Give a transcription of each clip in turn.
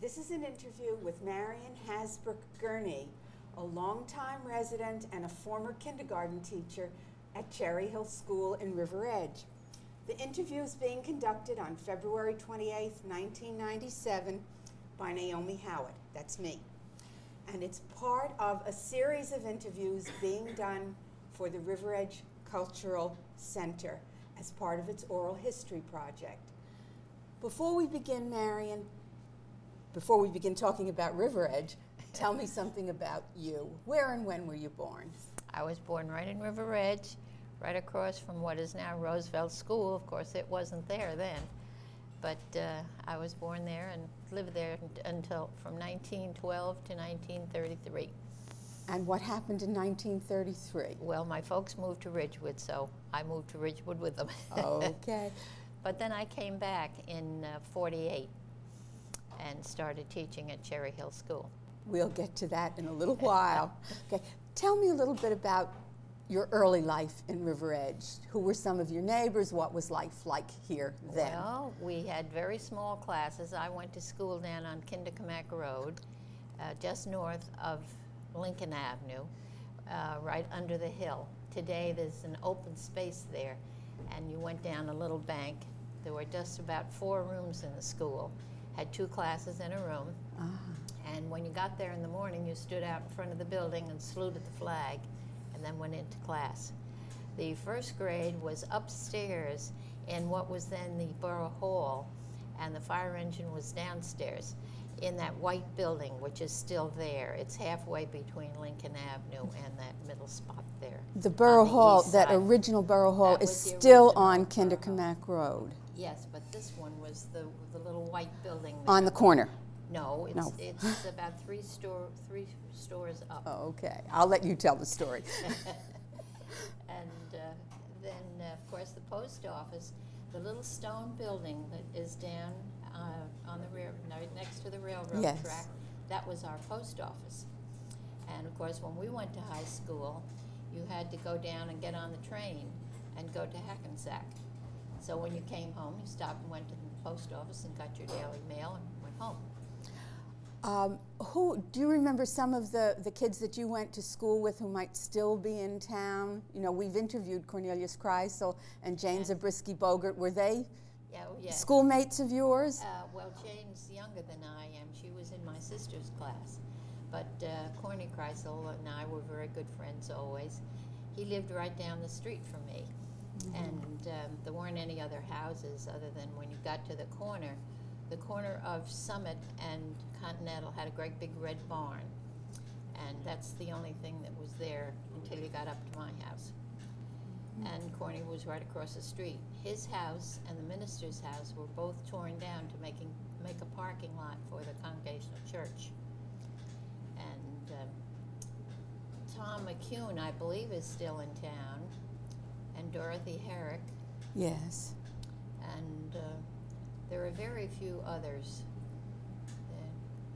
This is an interview with Marion Hasbrouck Murrin, a longtime resident and a former kindergarten teacher at Cherry Hill School in River Edge. The interview is being conducted on February 28, 1997 by Naomi Howitt, that's me. And it's part of a series of interviews being done for the River Edge Cultural Center as part of its oral history project. Before we begin, Marion, before we begin talking about River Edge, tell me something about you. Where and when were you born? I was born right in River Edge, right across from what is now Roosevelt School. Of course, it wasn't there then. But I was born there and lived there until from 1912 to 1933. And what happened in 1933? Well, my folks moved to Ridgewood, so I moved to Ridgewood with them. Okay. But then I came back in '48 and started teaching at Cherry Hill School. We'll get to that in a little while. Okay. Tell me a little bit about your early life in River Edge. Who were some of your neighbors? What was life like here then? Well, we had very small classes. I went to school down on Kindercamack Road, just north of Lincoln Avenue, right under the hill. Today there's an open space there, and you went down a little bank. There were just about 4 rooms in the school. Had 2 classes in a room. And when you got there in the morning, you stood out in front of the building and saluted the flag, and then went into class. The first grade was upstairs in what was then the Borough Hall, and the fire engine was downstairs in that white building, which is still there. It's halfway between Lincoln Avenue and that middle spot there. The Borough Hall, that original Borough Hall, is still on Kindercamack Road. Yes, but this one was the little white building there. On the corner? No, it's about 3 stores up. Oh, okay. I'll let you tell the story. And then, of course, the post office, the little stone building that is down on the right next to the railroad track, that was our post office. And, of course, when we went to high school, you had to go down and get on the train and go to Hackensack. So when you came home, you stopped and went to the post office and got your daily mail and went home. Do you remember some of the kids that you went to school with who might still be in town? You know, we've interviewed Cornelius Kreisel and Jane Zabriskie Bogert. Were they schoolmates of yours? Well, Jane's younger than I am. She was in my sister's class. But Corny Kreisel and I were very good friends always. He lived right down the street from me. And there weren't any other houses other than when you got to the corner of Summit and Continental had a great big red barn. And that's the only thing that was there until you got up to my house. And Corny was right across the street. His house and the minister's house were both torn down to make a parking lot for the Congregational Church. And Tom McCune, I believe, is still in town. And Dorothy Herrick. Yes. And there are very few others,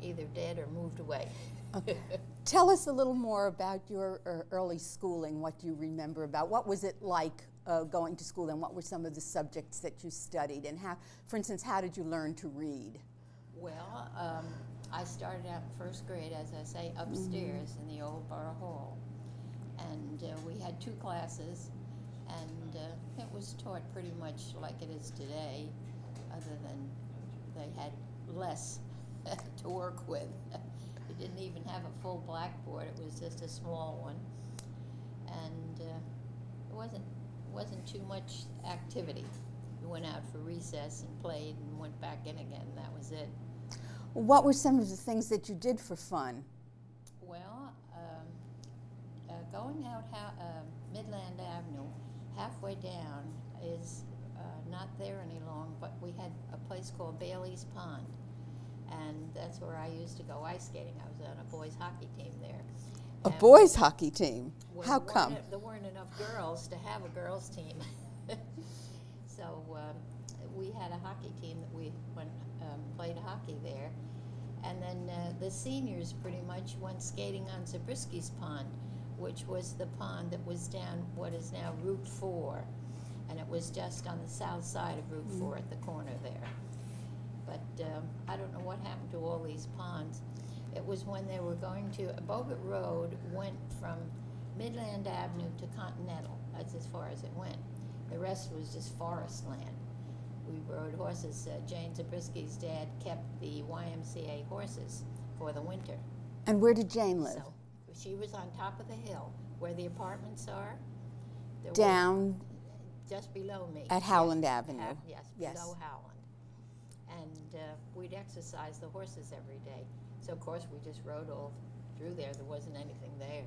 either dead or moved away. Okay. Tell us a little more about your early schooling, what you remember about. What was it like going to school, and what were some of the subjects that you studied? And how, for instance, how did you learn to read? Well, I started out in first grade, as I say, upstairs in the old Borough Hall. And we had 2 classes. And it was taught pretty much like it is today, other than they had less to work with. They didn't even have a full blackboard. It was just a small one. And it wasn't too much activity. We went out for recess and played and went back in again, and that was it. What were some of the things that you did for fun? Well, going out Midland Avenue, halfway down is not there any long, but we had a place called Bailey's Pond, and that's where I used to go ice skating. I was on a boys hockey team there. A boys hockey team? How come? There weren't enough girls to have a girls team. So we had a hockey team that we played hockey there. And then the seniors pretty much went skating on Zabriskie's Pond, which was the pond that was down what is now Route 4. And it was just on the south side of Route 4 at the corner there. But I don't know what happened to all these ponds. It was when they were going to, Bogut Road went from Midland Avenue to Continental. That's as far as it went. The rest was just forest land. We rode horses. Jane Zabrisky's dad kept the YMCA horses for the winter. And where did Jane live? So she was on top of the hill where the apartments are. Down? Just below me. At Howland Avenue? Yes, yes, below Howland. And we'd exercise the horses every day. So, of course, we just rode all through there. There wasn't anything there.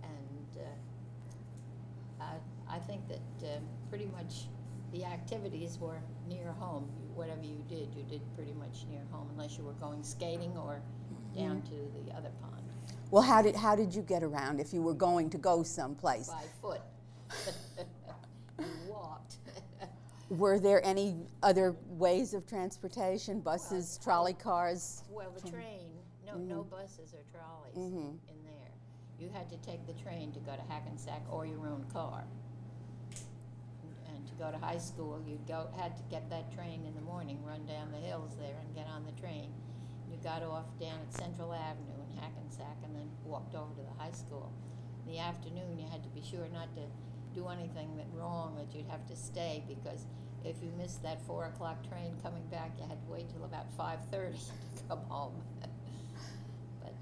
And I think that pretty much the activities were near home. Whatever you did pretty much near home, unless you were going skating or down to the other pond. Well, how did you get around if you were going to go someplace? By foot. You walked. Were there any other ways of transportation? Buses, trolley cars? Well, the train. No buses or trolleys in there. You had to take the train to go to Hackensack or your own car. And to go to high school, had to get that train in the morning, run down the hills there and get on the train. You got off down at Central Avenue in Hackensack and then walked over to the high school. In the afternoon, you had to be sure not to do anything wrong, that you'd have to stay, because if you missed that 4 o'clock train coming back, you had to wait till about 5:30 to come home. But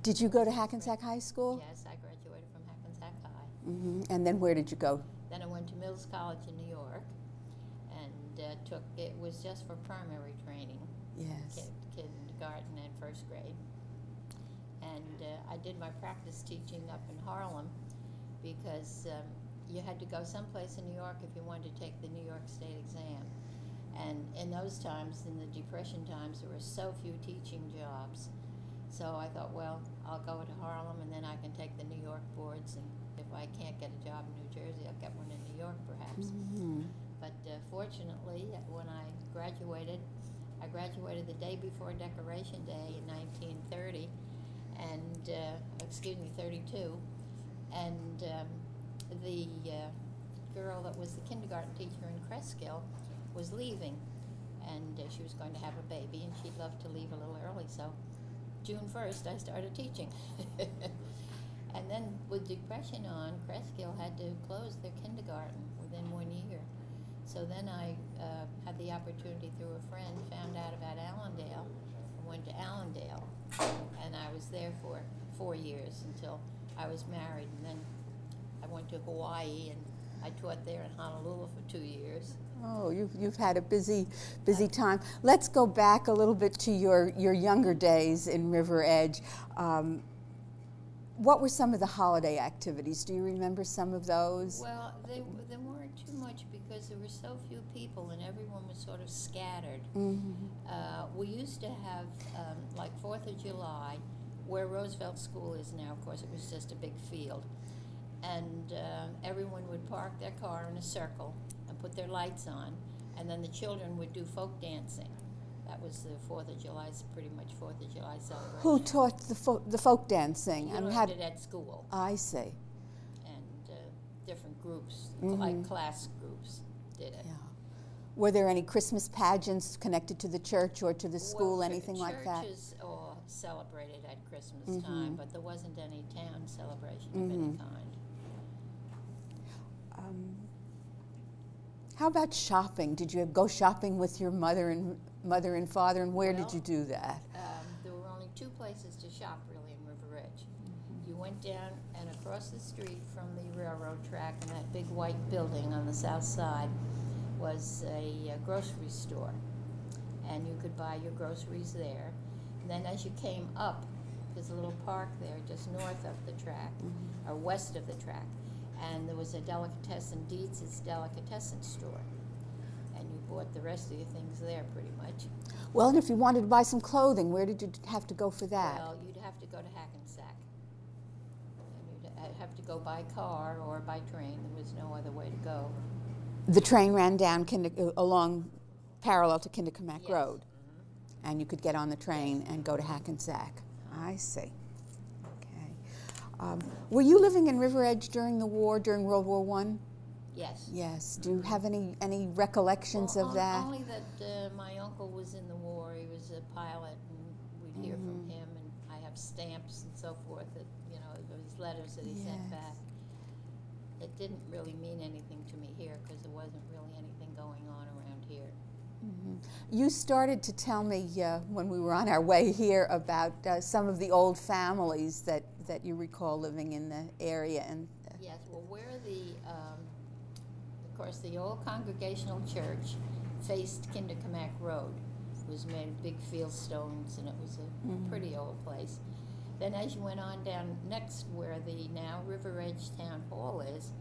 did you go to Hackensack High School? Yes, I graduated from Hackensack High. And then where did you go? Then I went to Mills College in New York, and it was just for primary training. Yes. Kindergarten and first grade. And I did my practice teaching up in Harlem, because you had to go someplace in New York if you wanted to take the New York State exam. And in those times, in the Depression times, there were so few teaching jobs. So I thought, well, I'll go to Harlem and then I can take the New York boards, and if I can't get a job in New Jersey, I'll get one in New York perhaps. But fortunately, when I graduated the day before Decoration Day in 1930, and, 32, and the girl that was the kindergarten teacher in Cresskill was leaving, and she was going to have a baby, and she'd love to leave a little early, so June 1st I started teaching. And then with Depression on, Cresskill had to close their kindergarten within 1 year. So then I had the opportunity through a friend, found out about Allendale, and went to Allendale, and I was there for 4 years until I was married, and then I went to Hawaii, and I taught there in Honolulu for 2 years. Oh, you've had a busy time. Let's go back a little bit to your younger days in River Edge. What were some of the holiday activities? Do you remember some of those? Well, there weren't too much because there were so few people and everyone was sort of scattered. We used to have, like 4th of July, where Roosevelt School is now, of course, it was just a big field. And everyone would park their car in a circle and put their lights on, and then the children would do folk dancing. That was the 4th of July, pretty much 4th of July celebration. Who taught the folk dancing? You learned it at school. I see. And different groups, like class groups, did it. Yeah. Were there any Christmas pageants connected to the church or to the school, anything like that? Churches all celebrated at Christmas time, but there wasn't any town celebration of any kind. How about shopping? Did you go shopping with your mother and father, and where did you do that? There were only 2 places to shop really in River Edge. You went down and across the street from the railroad track, and that big white building on the south side was a grocery store, and you could buy your groceries there. And then as you came up, there's a little park there just north of the track, or west of the track, and there was a delicatessen, Dietz's delicatessen store, and you bought the rest of your things there pretty much. Well, and if you wanted to buy some clothing, where did you have to go for that? Well, you'd have to go to Hackensack, and you'd have to go by car or by train. There was no other way to go. The train ran down along parallel to Kindercomack Road, and you could get on the train and go to Hackensack. I see. Okay. Were you living in River Edge during the war, during World War I? Yes. Yes. Do you have any recollections of that? Only that my uncle was in the war. He was a pilot, and we'd hear from him, and I have stamps and so forth that, you know, those letters that he sent back. It didn't really mean anything to me here because there wasn't really anything going on around here. You started to tell me when we were on our way here about some of the old families that you recall living in the area. And yes, well, where of course, the old Congregational Church faced Kinderkamack Road. It was made of big fieldstones, and it was a pretty old place. Then as you went on down next, where the now River Edge Town Hall is,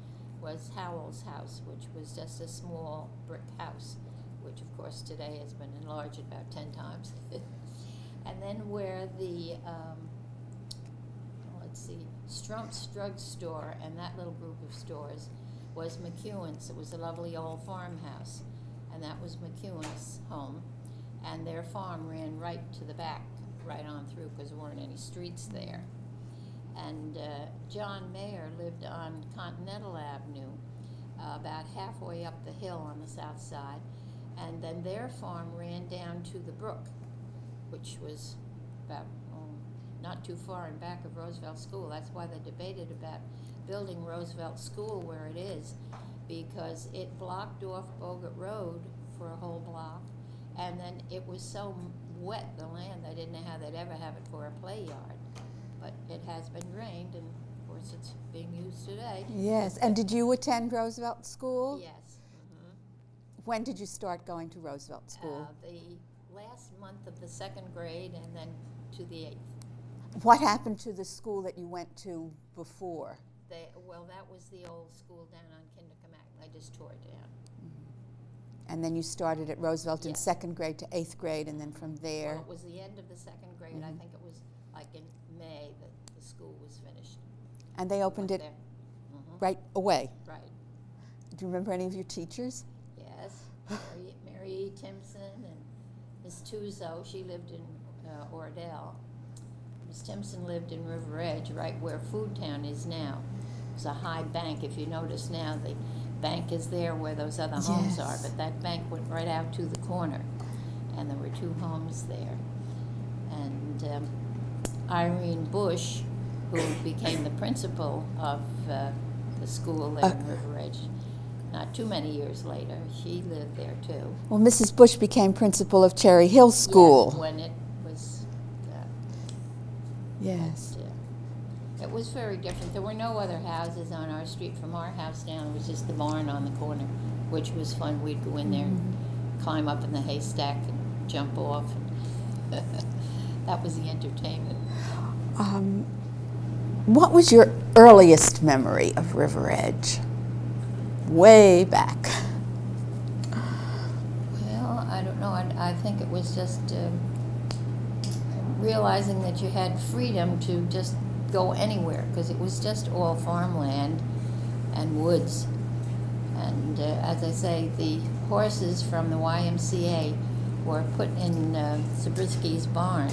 was Howell's house, which was just a small brick house, which of course today has been enlarged about 10 times. And then where the, let's see, Strump's Drug Store and that little group of stores was McEwen's. It was a lovely old farmhouse, and that was McEwen's home. And their farm ran right to the back, right on through, because there weren't any streets there. And John Mayer lived on Continental Avenue, about halfway up the hill on the south side. And then their farm ran down to the brook, which was about not too far in back of Roosevelt School. That's why they debated about building Roosevelt School where it is, because it blocked off Bogut Road for a whole block, and then it was so wet, the land, I didn't know how they'd ever have it for a play yard. But it has been drained, and of course it's being used today. Yes, and did you attend Roosevelt School? Yes. When did you start going to Roosevelt School? The last month of the 2nd grade, and then to the 8th. What happened to the school that you went to before? Well, that was the old school down on Kinderkamack. I just tore it down. And then you started at Roosevelt in 2nd grade to 8th grade, and then from there? Well, it was the end of the 2nd grade. I think it was like in May that the school was finished. And they opened it right away? Right. Do you remember any of your teachers? Yes. Mary E. Timpson and Miss Tuzo. She lived in Ordell. Miss Timpson lived in River Edge, right where Food Town is now. It's a high bank. If you notice now, the bank is there where those other homes are, but that bank went right out to the corner, and there were 2 homes there. And Irene Bush, who became the principal of the school there in River Edge, not too many years later, she lived there too. Well, Mrs. Bush became principal of Cherry Hill School. Yes, when it was. Yes. It was very different. There were no other houses on our street. From our house down, it was just the barn on the corner, which was fun. We'd go in there and climb up in the haystack and jump off. That was the entertainment. What was your earliest memory of River Edge? Way back. Well, I don't know. I think it was just realizing that you had freedom to just go anywhere, because it was just all farmland and woods. And as I say, the horses from the YMCA were put in Zabrisky's barn,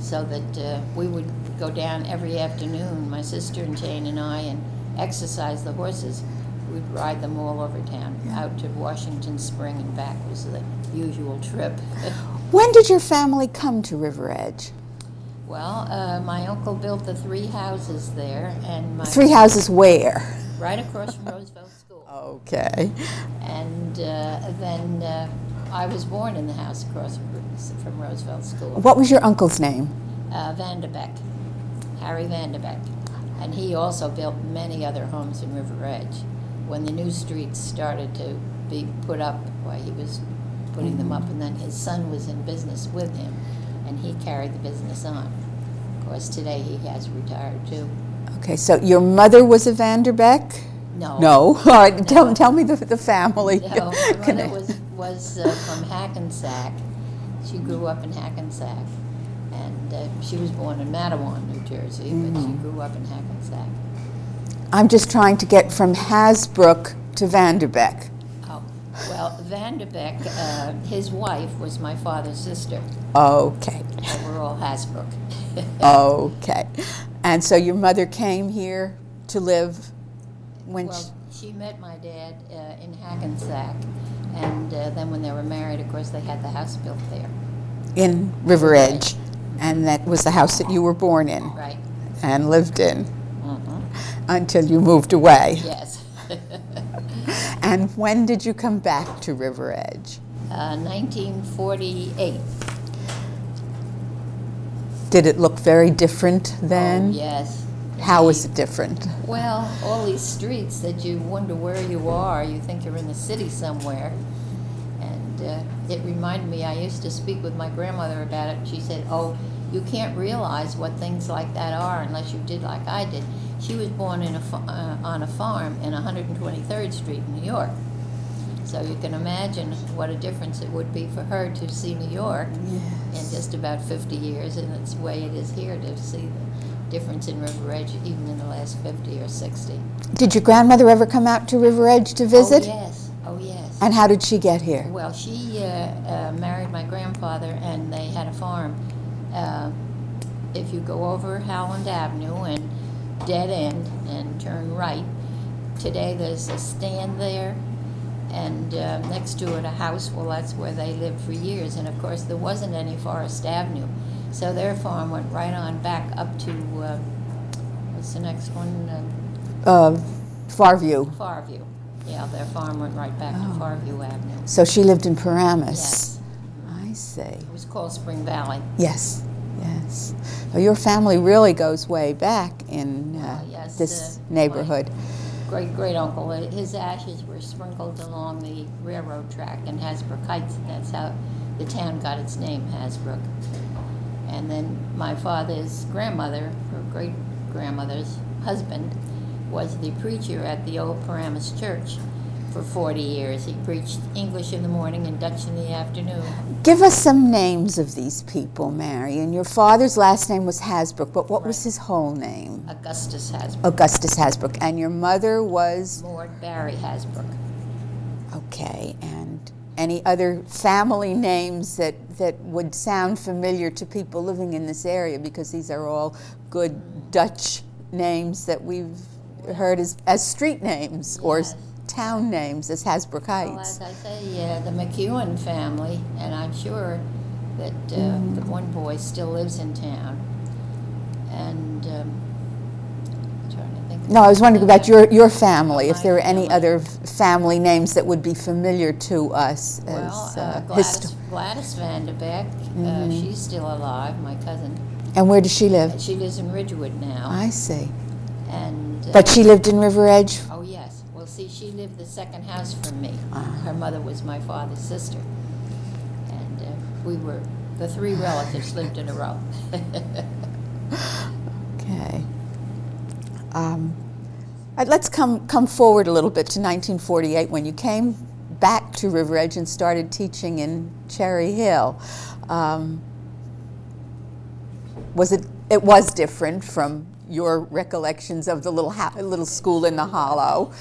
so that we would go down every afternoon, my sister and Jane and I, and exercise the horses. We'd ride them all over town, out to Washington Spring and back was the usual trip. When did your family come to River Edge? Well, my uncle built the 3 houses there, and my 3 houses where? Right across from Roosevelt School. Okay. And then I was born in the house across from Roosevelt School. What was your uncle's name? Vanderbeck, Harry Vanderbeck, and he also built many other homes in River Edge. When the new streets started to be put up, why he was putting them up, and then his son was in business with him, and he carried the business on. Of course, today he has retired too. Okay, so your mother was a Vanderbeck? No. No? All right, No. Tell me the family. No, my mother was from Hackensack. She grew up in Hackensack, and she was born in Matawan, New Jersey, but she grew up in Hackensack. I'm just trying to get from Hasbrouck to Vanderbeck. Oh, well, Vanderbeck, his wife was my father's sister. Okay. So we're all Hasbrouck. Okay. And so your mother came here to live when Well, She met my dad in Hackensack, and then when they were married, of course, they had the house built there. In River Edge. And that was the house that you were born in. Right. And lived in. Until you moved away. Yes. And when did you come back to River Edge? 1948. Did it look very different then? Oh, yes. How was it different? Well, all these streets that you wonder where you are. You think you're in the city somewhere. And it reminded me, I used to speak with my grandmother about it. She said, oh, you can't realize what things like that are unless you did like I did. She was born in on a farm in 123rd Street in New York. So you can imagine what a difference it would be for her to see New York in just about 50 years, and it's the way it is here to see the difference in River Edge even in the last 50 or 60. Did your grandmother ever come out to River Edge to visit? Oh, yes. Oh, yes. And how did she get here? Well, she married my grandfather, and they had a farm. If you go over Howland Avenue and dead end and turn right, today there's a stand there, and next to it a house. Well, that's where they lived for years, and of course there wasn't any Forest Avenue, so their farm went right on back up to what's the next one? Farview. Farview. Yeah, their farm went right back to Farview Avenue. So she lived in Paramus. Yes. I see. It was called Spring Valley. Yes, yes. Well, your family really goes way back in Yes, this neighborhood. Great uncle, his ashes were sprinkled along the railroad track in Hasbrouck Heights, and that's how the town got its name, Hasbrouck. And then my father's grandmother, or great-grandmother's husband, was the preacher at the old Paramus Church for 40 years. He preached English in the morning and Dutch in the afternoon. Give us some names of these people, Marion. Your father's last name was Hasbrouck, but what was his whole name? Augustus Hasbrouck. Augustus Hasbrouck. And your mother was? Maud Barry Hasbrouck. Okay, and any other family names that would sound familiar to people living in this area, because these are all good Dutch names that we've heard as street names or town names as Hasbrouck Heights. Well, as I say, the McEwen family, and I'm sure that the one boy still lives in town. And I'm trying to think. No, I was wondering about your family, if there are any family. other family names that would be familiar to us Well, as Gladys Van de Beek, she's still alive, my cousin. And where does she live? She lives in Ridgewood now. I see. And But she lived in River Edge? Oh, yes. Well, see, she lived the second house from me. Her mother was my father's sister. And we were, the three relatives lived in a row. Okay. Let's come forward a little bit to 1948 when you came back to River Edge and started teaching in Cherry Hill. It was different from your recollections of the little school in the hollow.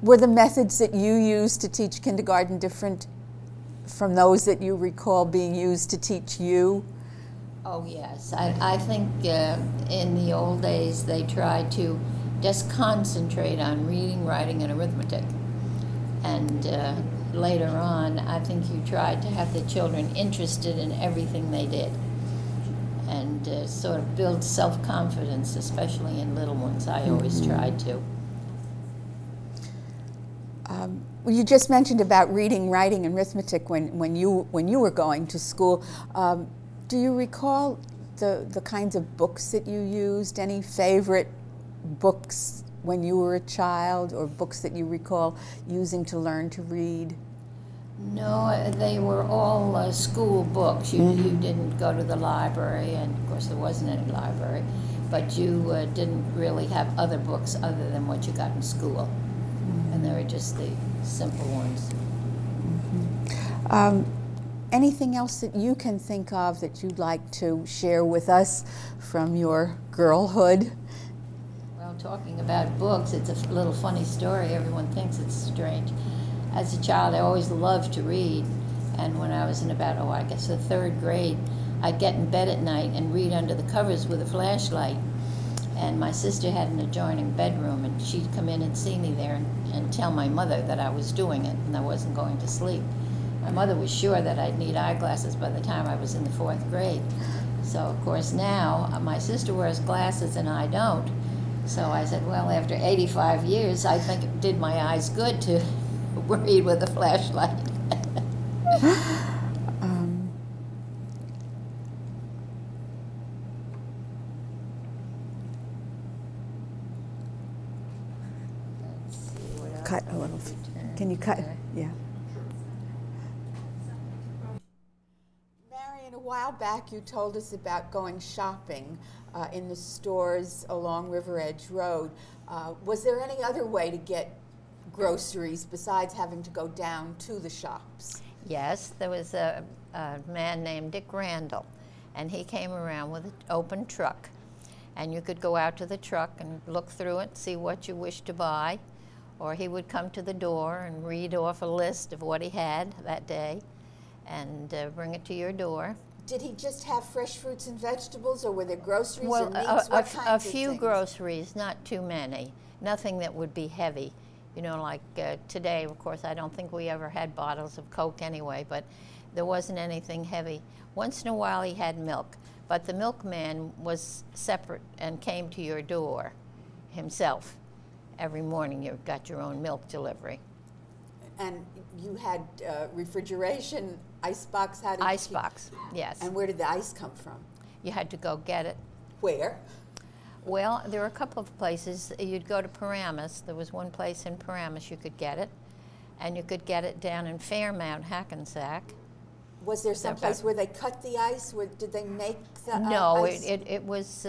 Were the methods that you used to teach kindergarten different from those that you recall being used to teach you? Oh, yes. I think in the old days they tried to just concentrate on reading, writing, and arithmetic. And later on, I think you tried to have the children interested in everything they did, and sort of build self-confidence, especially in little ones. I always tried to. Well, you just mentioned about reading, writing, and arithmetic when you were going to school. Do you recall the kinds of books that you used? Any favorite books when you were a child, or books that you recall using to learn to read? No, they were all school books. You didn't go to the library, and of course there wasn't any library, but you didn't really have other books other than what you got in school. And they were just the simple ones. Anything else that you can think of that you'd like to share with us from your girlhood? Well, talking about books, it's a little funny story. Everyone thinks it's strange. As a child, I always loved to read, and when I was in about, I guess the 3rd grade, I'd get in bed at night and read under the covers with a flashlight. And my sister had an adjoining bedroom, and she'd come in and see me there and tell my mother that I was doing it and I wasn't going to sleep. My mother was sure that I'd need eyeglasses by the time I was in the 4th grade. So, of course, now my sister wears glasses and I don't. So I said, well, after 85 years, I think it did my eyes good to read with a flashlight. Cut a little. Can you cut? Yeah. Marion, a while back you told us about going shopping in the stores along River Edge Road. Was there any other way to get groceries besides having to go down to the shops? Yes, there was a man named Dick Randall, and he came around with an open truck. And you could go out to the truck and look through it, see what you wish to buy. Or he would come to the door and read off a list of what he had that day and bring it to your door. Did he just have fresh fruits and vegetables, or were there groceries or meats? What kinds a of few things? Groceries, not too many. Nothing that would be heavy. You know, like today, of course, I don't think we ever had bottles of Coke anyway, but there wasn't anything heavy. Once in a while he had milk, but the milkman was separate and came to your door himself. Every morning you got your own milk delivery. And you had refrigeration, icebox? How did Icebox, yes. And where did the ice come from? You had to go get it. Where? Well, there were a couple of places. You'd go to Paramus. There was one place in Paramus you could get it. And you could get it down in Fairmount, Hackensack. Was there some place where they cut the ice? Did they make the No, ice? it was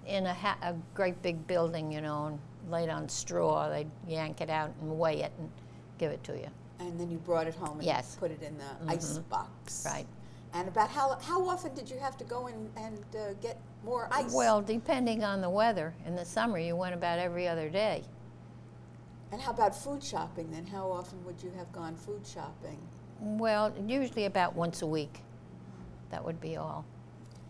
in a great big building, you know, and laid on straw. They'd yank it out and weigh it and give it to you. And then you brought it home and Yes. put it in the ice box. Right. And about how often did you have to go in and get more ice? Well, depending on the weather. In the summer, you went about every other day. And how about food shopping then? How often would you have gone food shopping? Well, usually about once a week. That would be all.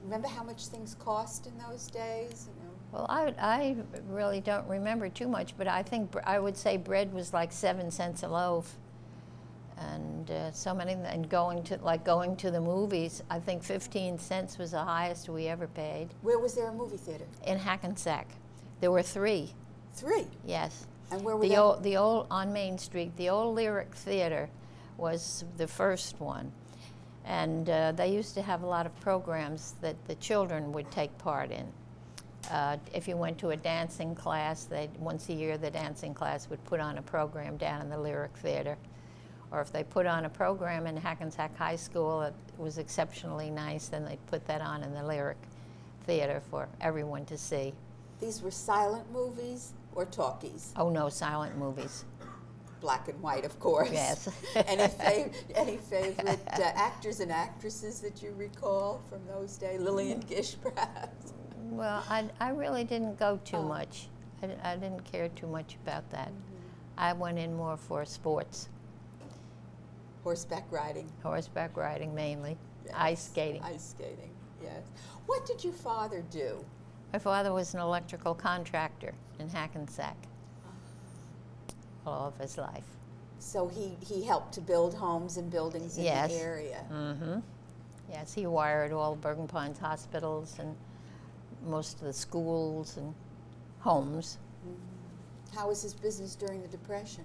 Remember how much things cost in those days? You know? Well, I really don't remember too much, but I would say bread was like 7 cents a loaf, and so many. And going to the movies, I think 15 cents was the highest we ever paid. Where was there a movie theater? In Hackensack, there were 3. 3. Yes. And where were the old on Main Street? The old Lyric Theater was the first one, and they used to have a lot of programs that the children would take part in. If you went to a dancing class, once a year the dancing class would put on a program down in the Lyric Theater. Or if they put on a program in Hackensack High School that was exceptionally nice, then they'd put that on in the Lyric Theater for everyone to see. These were silent movies or talkies? Oh no, silent movies. Black and white, of course. Yes. Any favorite actors and actresses that you recall from those days? Lillian Gish, perhaps? Well, I really didn't go too much. I didn't care too much about that. I went in more for sports. Horseback riding? Horseback riding mainly. Yes. Ice skating. Ice skating, yes. What did your father do? My father was an electrical contractor in Hackensack all of his life. So he helped to build homes and buildings in Yes. the area? Mm-hmm. Yes, he wired all Bergen Pines hospitals and most of the schools and homes. Mm-hmm. How was his business during the Depression?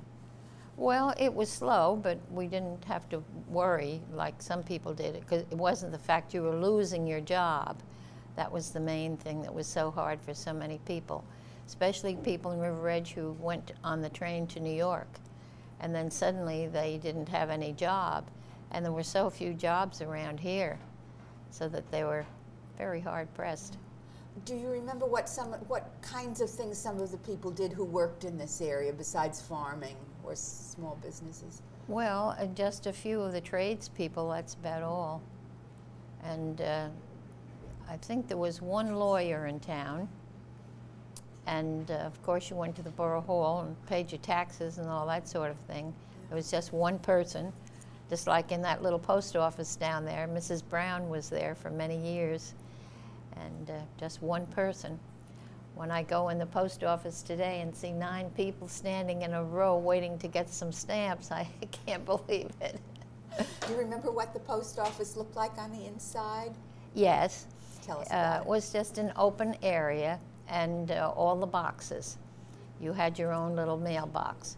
Well, it was slow, but we didn't have to worry like some people did, because it wasn't the fact you were losing your job. That was the main thing that was so hard for so many people, especially people in River Edge who went on the train to New York, and then suddenly they didn't have any job, and there were so few jobs around here, so that they were very hard pressed. Do you remember what kinds of things some of the people did who worked in this area besides farming or small businesses? Well, just a few of the tradespeople, that's about all. And I think there was one lawyer in town, and of course you went to the Borough Hall and paid your taxes and all that sort of thing. There was just one person, just like in that little post office down there. Mrs. Brown was there for many years, and just one person. when I go in the post office today and see 9 people standing in a row waiting to get some stamps, I can't believe it. Do you remember what the post office looked like on the inside? Yes. Tell us about It was just an open area, and all the boxes. You had your own little mailbox.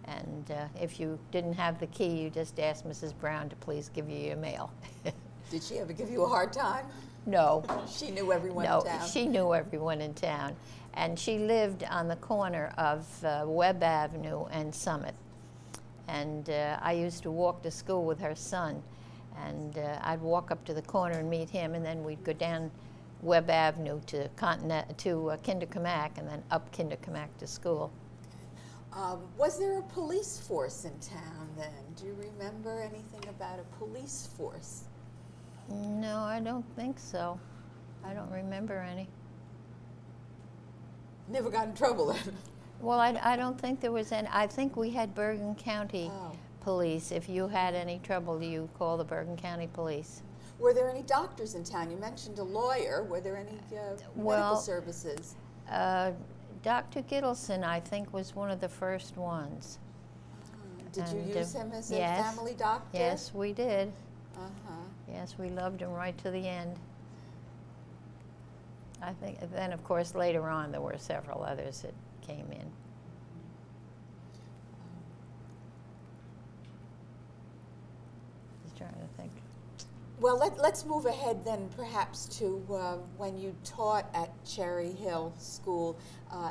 And if you didn't have the key, you just asked Mrs. Brown to please give you your mail. Did she ever give you a hard time? No. She knew everyone in No, town? she knew everyone in town. And she lived on the corner of Webb Avenue and Summit. And I used to walk to school with her son. And I'd walk up to the corner and meet him, and then we'd go down Webb Avenue to Kindercamack, and then up Kindercamack to school. Was there a police force in town then? Do you remember anything about a police force? No, I don't think so. I don't remember any. Never got in trouble then? Well, I don't think there was any. I think we had Bergen County police. If you had any trouble, you call the Bergen County police. Were there any doctors in town? You mentioned a lawyer. Were there any medical services? Dr. Gittleson, I think, was one of the first ones. Did you use him as a yes, family doctor? Yes, we did. Uh-huh. Yes, we loved him right to the end. I think, then of course later on there were several others that came in. Just trying to think. Well, let's move ahead then perhaps to when you taught at Cherry Hill School.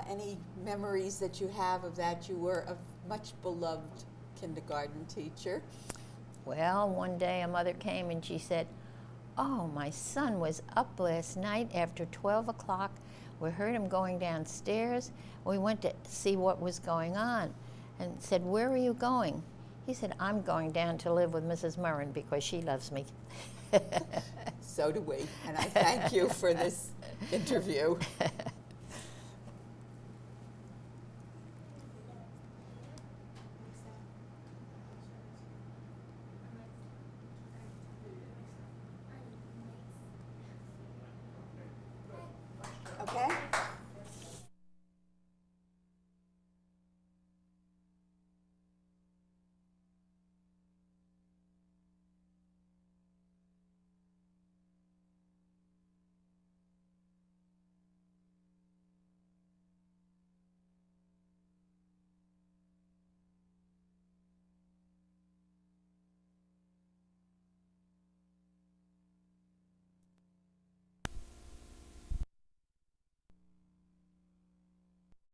Any memories that you have of that? You were a much beloved kindergarten teacher. Well, one day a mother came and she said, "Oh, my son was up last night after 12 o'clock. We heard him going downstairs. We went to see what was going on," and said, "Where are you going?" He said, "I'm going down to live with Mrs. Murrin because she loves me." So do we, and I thank you for this interview.